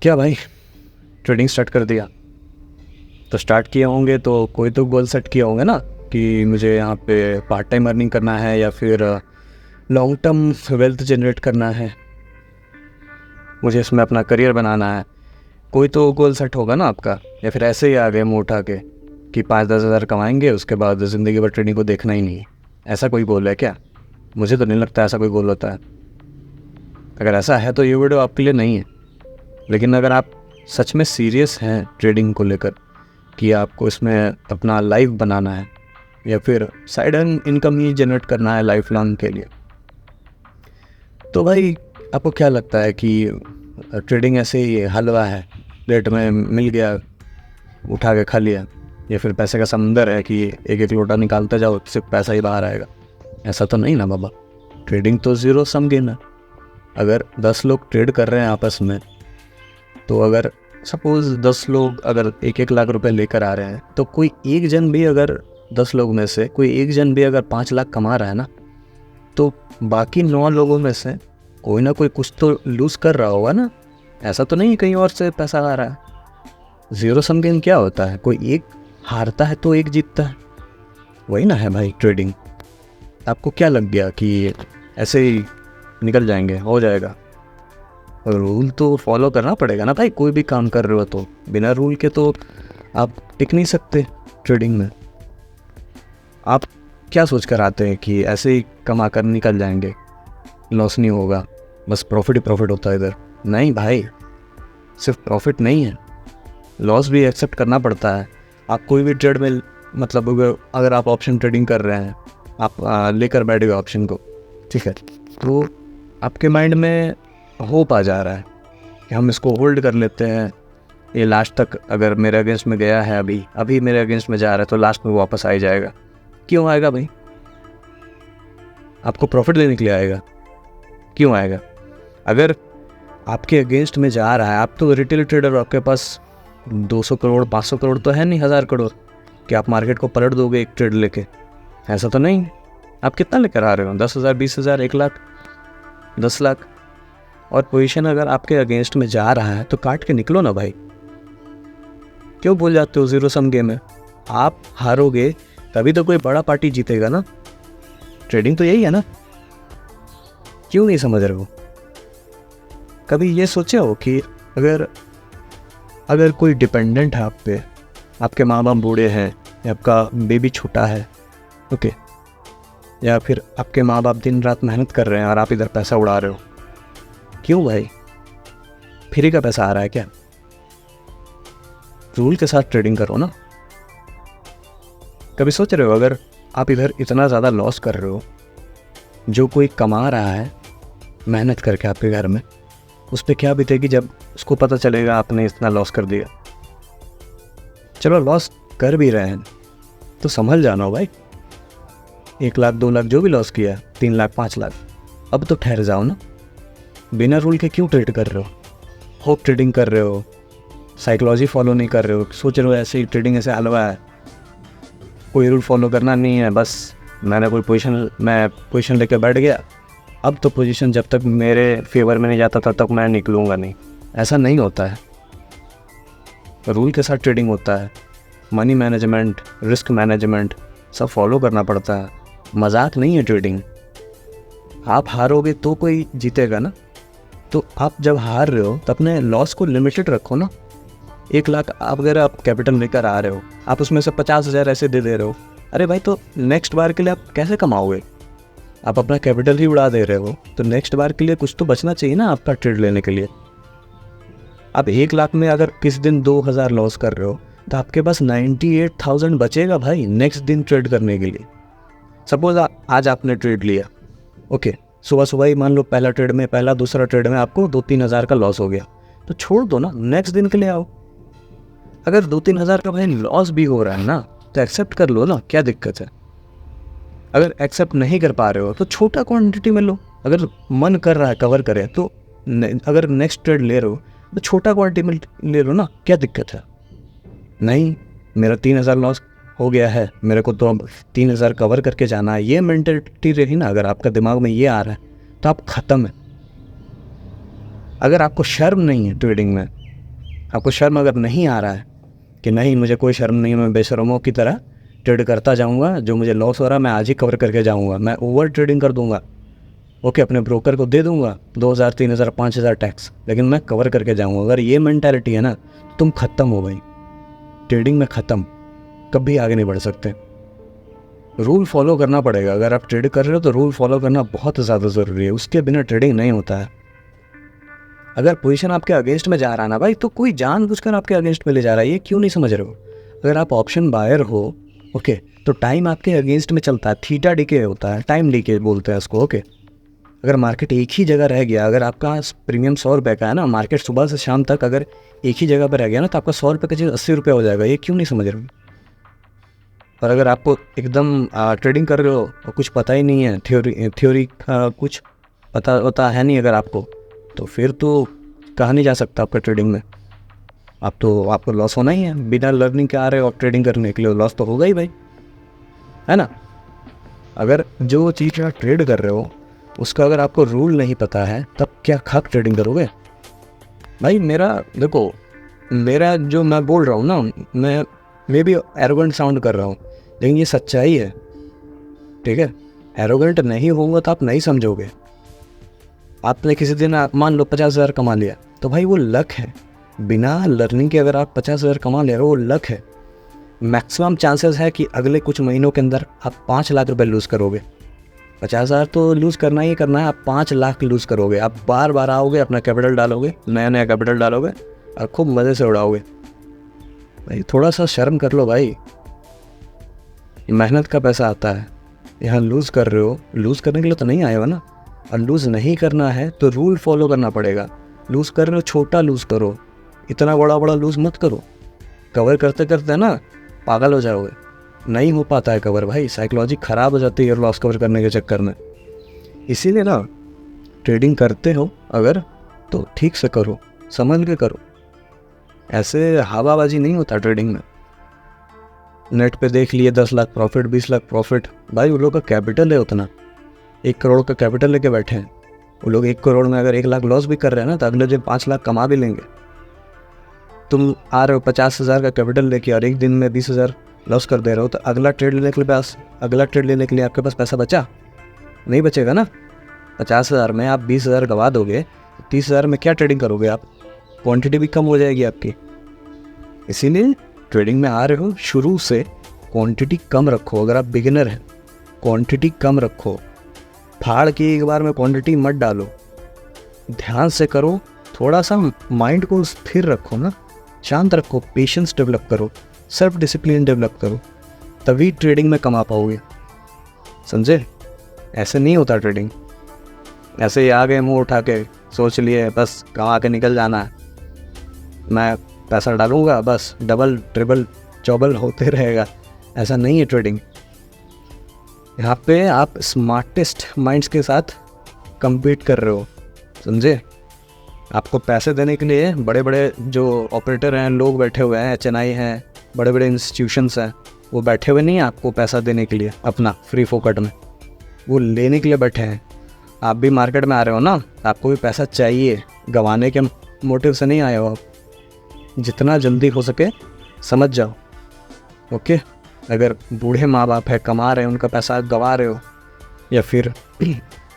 क्या भाई, trading start कर दिया? तो स्टार्ट किए होंगे तो कोई तो गोल सेट किया होंगे ना कि मुझे यहाँ पे पार्ट टाइम अर्निंग करना है या फिर लॉन्ग टर्म वेल्थ जनरेट करना है, मुझे इसमें अपना करियर बनाना है। कोई तो गोल सेट होगा ना आपका, या फिर ऐसे ही आ गए मुँह उठा के कि 5-10 हज़ार कमाएंगे उसके बाद ज़िंदगी भर ट्रेडिंग को देखना ही नहीं है। ऐसा कोई गोल है क्या? मुझे तो नहीं लगता ऐसा कोई गोल होता है। अगर ऐसा है तो ये वीडियो आपके लिए नहीं है। लेकिन अगर आप सच में सीरियस हैं ट्रेडिंग को लेकर कि आपको इसमें अपना लाइफ बनाना है या फिर साइड इनकम ही जनरेट करना है लाइफ लॉन्ग के लिए, तो भाई आपको क्या लगता है कि ट्रेडिंग ऐसे ही हलवा है, प्लेट में मिल गया उठा के खा लिया, या फिर पैसे का समंदर है कि एक एक लोटा निकालते जाओ सिर्फ पैसा ही बाहर आएगा? ऐसा तो नहीं ना बाबा। ट्रेडिंग तो ज़ीरो सम गेम है। अगर 10 लोग ट्रेड कर रहे हैं आपस में, तो अगर सपोज़ 10 लोग अगर 1-1 लाख रुपए लेकर आ रहे हैं, तो कोई एक जन भी अगर 10 लोग में से कोई एक जन भी अगर 5 लाख कमा रहा है ना, तो बाकी 9 लोगों में से कोई ना कोई कुछ तो लूज़ कर रहा होगा ना। ऐसा तो नहीं कहीं और से पैसा आ रहा है। ज़ीरो सम गेम क्या होता है? कोई एक हारता है तो एक जीतता है, वही ना है भाई ट्रेडिंग। आपको क्या लग गया कि ऐसे ही निकल जाएंगे, हो जाएगा? रूल तो फॉलो करना पड़ेगा ना भाई। कोई भी काम कर रहे हो तो बिना रूल के तो आप टिक नहीं सकते ट्रेडिंग में। आप क्या सोच कर आते हैं कि ऐसे ही कमा कर निकल जाएंगे, लॉस नहीं होगा, बस प्रॉफिट ही प्रॉफिट होता है इधर? नहीं भाई, सिर्फ प्रॉफिट नहीं है, लॉस भी एक्सेप्ट करना पड़ता है। आप कोई भी ट्रेड में मतलब अगर आप ऑप्शन ट्रेडिंग कर रहे हैं, आप लेकर बैठ गए ऑप्शन को, ठीक है, तो आपके माइंड में होप आ जा रहा है कि हम इसको होल्ड कर लेते हैं, ये लास्ट तक अगर मेरे अगेंस्ट में गया है, अभी मेरे अगेंस्ट में जा रहा है तो लास्ट में वापस आ ही जाएगा। क्यों आएगा भाई? आपको प्रॉफिट देने के लिए आएगा। क्यों आएगा? अगर आपके अगेंस्ट में जा रहा है, आप तो रिटेल ट्रेडर हो, आपके पास 200 करोड़ 500 करोड़ तो है नहीं, 1000 करोड़, कि आप मार्केट को पलट दोगे एक ट्रेड लेके? ऐसा तो नहीं। आप कितना लेकर आ रहे हो? 10,000 20,000 1 लाख 10 लाख? और पोजीशन अगर आपके अगेंस्ट में जा रहा है तो काट के निकलो ना भाई। क्यों भूल जाते हो ज़ीरो सम गेम है? आप हारोगे तभी तो कोई बड़ा पार्टी जीतेगा ना। ट्रेडिंग तो यही है ना। क्यों नहीं समझ रहे हो? कभी ये सोचे हो कि अगर कोई डिपेंडेंट है आप पे, आपके माँ बाप बूढ़े हैं या आपका बेबी छोटा है, ओके, या फिर आपके माँ बाप दिन रात मेहनत कर रहे हैं और आप इधर पैसा उड़ा रहे हो, क्यों भाई? फ्री का पैसा आ रहा है क्या? रूल के साथ ट्रेडिंग करो ना। कभी सोच रहे हो अगर आप इधर इतना ज़्यादा लॉस कर रहे हो, जो कोई कमा रहा है मेहनत करके आपके घर में, उस पर क्या बीतेगी जब उसको पता चलेगा आपने इतना लॉस कर दिया? चलो लॉस कर भी रहे हैं तो संभल जाना भाई। 1 लाख 2 लाख जो भी लॉस किया, 3 लाख 5 लाख, अब तो ठहर जाओ ना। बिना रूल के क्यों ट्रेड कर रहे हो? होप ट्रेडिंग कर रहे हो, साइकोलॉजी फॉलो नहीं कर रहे हो, सोच रहे हो ऐसे ही ट्रेडिंग ऐसे हलवा है, कोई रूल फॉलो करना नहीं है, बस मैं पोजीशन लेकर बैठ गया, अब तो पोजीशन जब तक मेरे फेवर में नहीं जाता तब तक मैं निकलूँगा नहीं। ऐसा नहीं होता है। रूल के साथ ट्रेडिंग होता है। मनी मैनेजमेंट, रिस्क मैनेजमेंट सब फॉलो करना पड़ता है। मजाक नहीं है ट्रेडिंग। आप हारोगे तो कोई जीतेगा ना। तो आप जब हार रहे हो तो अपने लॉस को लिमिटेड रखो ना। 1 लाख अगर आप कैपिटल लेकर आ रहे हो, आप उसमें से 50,000 ऐसे दे रहे हो, अरे भाई तो नेक्स्ट बार के लिए आप कैसे कमाओगे? आप अपना कैपिटल ही उड़ा दे रहे हो, तो नेक्स्ट बार के लिए कुछ तो बचना चाहिए ना आपका ट्रेड लेने के लिए। आप 1 लाख में अगर किस दिन 2,000 लॉस कर रहे हो, तो आपके पास 98,000 बचेगा भाई नेक्स्ट दिन ट्रेड करने के लिए। सपोज आज आपने ट्रेड लिया, ओके, सुबह ही मान लो पहला दूसरा ट्रेड में आपको 2-3 हज़ार का लॉस हो गया, तो छोड़ दो ना, नेक्स्ट दिन के लिए आओ। अगर 2-3 हज़ार का भाई लॉस भी हो रहा है ना, तो एक्सेप्ट कर लो ना, क्या दिक्कत है? अगर एक्सेप्ट नहीं कर पा रहे हो तो छोटा क्वांटिटी में लो। अगर मन कर रहा है कवर करे तो अगर नेक्स्ट ट्रेड ले रहे हो तो छोटा क्वांटिटी में ले लो ना, क्या दिक्कत है? नहीं, मेरा 3,000 लॉस हो गया है, मेरे को तो अब 3,000 कवर करके जाना है, ये मेंटेलिटी रही ना, अगर आपका दिमाग में ये आ रहा है तो आप ख़त्म है। अगर आपको शर्म नहीं है ट्रेडिंग में, आपको शर्म अगर नहीं आ रहा है कि नहीं मुझे कोई शर्म नहीं है, मैं बेशर्मों की तरह ट्रेड करता जाऊंगा, जो मुझे लॉस हो रहा है मैं आज ही कवर करके जाऊंगा, मैं ओवर ट्रेडिंग कर दूंगा, ओके, अपने ब्रोकर को दे दूंगा 2,000 3,000 5,000 टैक्स, लेकिन मैं कवर करके जाऊंगा। अगर ये मेंटालिटी है ना, तुम ख़त्म हो भाई, ट्रेडिंग में ख़त्म, कभी आगे नहीं बढ़ सकते। रूल फॉलो करना पड़ेगा। अगर आप ट्रेड कर रहे हो तो रूल फॉलो करना बहुत ज़्यादा ज़रूरी है, उसके बिना ट्रेडिंग नहीं होता है। अगर पोजीशन आपके अगेंस्ट में जा रहा है ना भाई, तो कोई जानबूझकर आपके अगेंस्ट में ले जा रहा है, ये क्यों नहीं समझ रहे हो। अगर आप ऑप्शन बायर हो, ओके, तो टाइम आपके अगेंस्ट में चलता है, थीटा डीके होता है, टाइम डीके बोलते हैं उसको, ओके। अगर मार्केट एक ही जगह रह गया, अगर आपका प्रीमियम 100 रुपये का है ना, मार्केट सुबह से शाम तक अगर एक ही जगह पर रह गया ना, तो आपका 100 रुपये का चीज़ 80 रुपये हो जाएगा, ये क्यों नहीं समझ रहे हो। और अगर आपको एकदम ट्रेडिंग कर रहे हो और कुछ पता ही नहीं है, थ्योरी का कुछ पता है नहीं अगर आपको, तो फिर तो कहा नहीं जा सकता आपका ट्रेडिंग में। आपको लॉस होना ही है। बिना लर्निंग के आ रहे हो आप ट्रेडिंग करने के लिए, लॉस तो होगा ही भाई, है ना। अगर जो चीज़ आप ट्रेड कर रहे हो उसका अगर आपको रूल नहीं पता है, तब क्या खाक ट्रेडिंग करोगे भाई। मेरा जो मैं बोल रहा हूँ ना, मैं भी एरोगेंट साउंड कर रहा हूँ, लेकिन ये सच्चाई है, ठीक है। एरोगेंट नहीं होगा तो आप नहीं समझोगे। आपने किसी दिन मान लो 50,000 कमा लिया, तो भाई वो लक है। बिना लर्निंग के अगर आप 50,000 कमा ले रहे हो, वो लक है। मैक्सिमम चांसेस है कि अगले कुछ महीनों के अंदर आप 5 लाख रुपए लूज़ करोगे। 50,000 तो लूज़ करना ही करना है, आप 5 लाख लूज़ करोगे। आप बार बार आओगे, अपना कैपिटल डालोगे, नया कैपिटल डालोगे और खूब मज़े से उड़ाओगे। भाई थोड़ा सा शर्म कर लो भाई, मेहनत का पैसा आता है। यहाँ लूज़ कर रहे हो, लूज़ करने के लिए तो नहीं आए हो ना। और लूज़ नहीं करना है तो रूल फॉलो करना पड़ेगा। लूज़ कर रहे हो, छोटा लूज़ करो, इतना बड़ा लूज़ मत करो। कवर करते करते ना पागल हो जाओगे, नहीं हो पाता है कवर भाई, साइकोलॉजी ख़राब हो जाती है लॉस कवर करने के चक्कर में। इसीलिए ना ट्रेडिंग करते हो अगर, तो ठीक से करो, समझ के करो। ऐसे हवाबाजी नहीं होता ट्रेडिंग में। नेट पे देख लिए 10 लाख प्रॉफिट, 20 लाख प्रॉफिट, भाई वो लोग का कैपिटल है उतना, 1 करोड़ का कैपिटल लेके बैठे हैं वो लोग। 1 करोड़ में अगर 1 लाख लॉस भी कर रहे हैं ना, तो अगले दिन 5 लाख कमा भी लेंगे। तुम आ रहे हो 50,000 का कैपिटल लेके और एक दिन में 20,000 लॉस कर दे रहे हो, तो अगला ट्रेड लेने के लिए आपके पास पैसा बचा नहीं, बचेगा ना। 50,000 में आप 20,000 गवा दोगे, 30,000 में क्या ट्रेडिंग करोगे आप, क्वांटिटी भी कम हो जाएगी आपकी। इसीलिए ट्रेडिंग में आ रहे हो, शुरू से क्वांटिटी कम रखो। अगर आप बिगिनर हैं, क्वांटिटी कम रखो, फाड़ के एक बार में क्वांटिटी मत डालो, ध्यान से करो। थोड़ा सा माइंड को स्थिर रखो ना, शांत रखो, पेशेंस डेवलप करो, सेल्फ डिसिप्लिन डेवलप करो, तभी ट्रेडिंग में कमा पाओगे, समझे। ऐसे नहीं होता ट्रेडिंग, ऐसे ही आ गए मुंह उठा के, सोच लिए बस कमा के निकल जाना है, मैं पैसा डालूंगा बस डबल ट्रिपल चौबल होते रहेगा। ऐसा नहीं है ट्रेडिंग। यहाँ पे आप स्मार्टेस्ट माइंड्स के साथ compete कर रहे हो, समझे। आपको पैसे देने के लिए बड़े बड़े जो ऑपरेटर हैं, लोग बैठे हुए हैं, HNI हैं, बड़े बड़े इंस्टीट्यूशंस हैं, वो बैठे हुए नहीं हैं आपको पैसा देने के लिए अपना फ्री फोकट में, वो लेने के लिए बैठे हैं। आप भी मार्केट में आ रहे हो ना, आपको भी पैसा चाहिए, गंवाने के मोटिव से नहीं आए हो आप। जितना जल्दी हो सके समझ जाओ, ओके। अगर बूढ़े माँ बाप है, कमा रहे हैं, उनका पैसा गंवा रहे हो, या फिर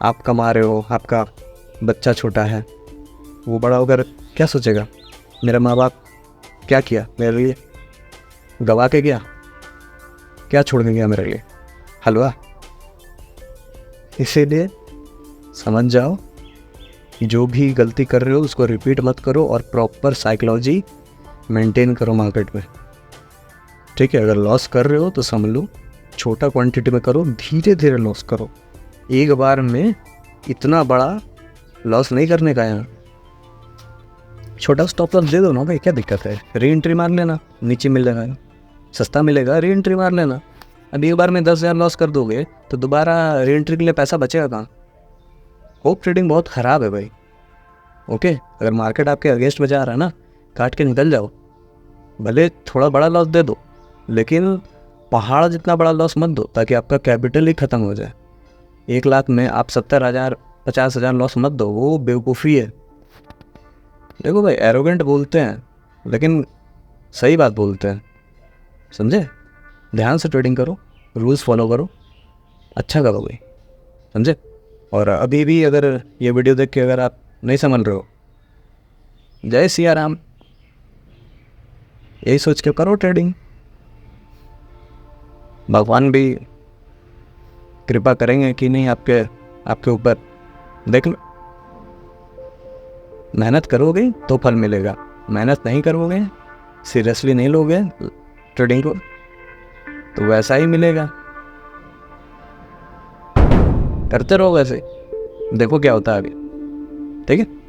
आप कमा रहे हो, आपका बच्चा छोटा है, वो बड़ा होकर क्या सोचेगा, मेरे माँ बाप क्या किया मेरे लिए, गवा के गया, क्या छोड़ के गया मेरे लिए, हलवा। इसीलिए समझ जाओ, जो भी गलती कर रहे हो उसको रिपीट मत करो और प्रॉपर साइकोलॉजी मेंटेन करो मार्केट में, ठीक है। अगर लॉस कर रहे हो तो समझ लो छोटा क्वांटिटी में करो, धीरे धीरे लॉस करो। एक बार में इतना बड़ा लॉस नहीं करने का। यहाँ छोटा स्टॉप लॉस दे दो ना भाई, क्या दिक्कत है। री एंट्री मार लेना, नीचे मिल जाएगा, सस्ता मिलेगा, री एंट्री मार लेना। अब एक बार में 10,000 लॉस कर दोगे तो दोबारा री एंट्री के लिए पैसा बचेगा कहाँ। होप ट्रेडिंग बहुत ख़राब है भाई, ओके। अगर मार्केट आपके अगेंस्ट में जा रहा है ना, काट के निकल जाओ, भले थोड़ा बड़ा लॉस दे दो, लेकिन पहाड़ जितना बड़ा लॉस मत दो, ताकि आपका कैपिटल ही ख़त्म हो जाए। 1 लाख में आप 70,000 50,000 लॉस मत दो, वो बेवकूफ़ी है। देखो भाई, एरोगेंट बोलते हैं लेकिन सही बात बोलते हैं, समझे? ध्यान से ट्रेडिंग करो, रूल्स फॉलो करो, अच्छा करोगे, समझे? और अभी भी अगर ये वीडियो देख के अगर आप नहीं समझ रहे हो, जय सिया राम, यही सोच के करो ट्रेडिंग। भगवान भी कृपा करेंगे कि नहीं आपके ऊपर। देख लो, मेहनत करोगे तो फल मिलेगा, मेहनत नहीं करोगे, सीरियसली नहीं लोगे ट्रेडिंग को, तो वैसा ही मिलेगा। करते रहो वैसे, देखो क्या होता है आगे, ठीक है?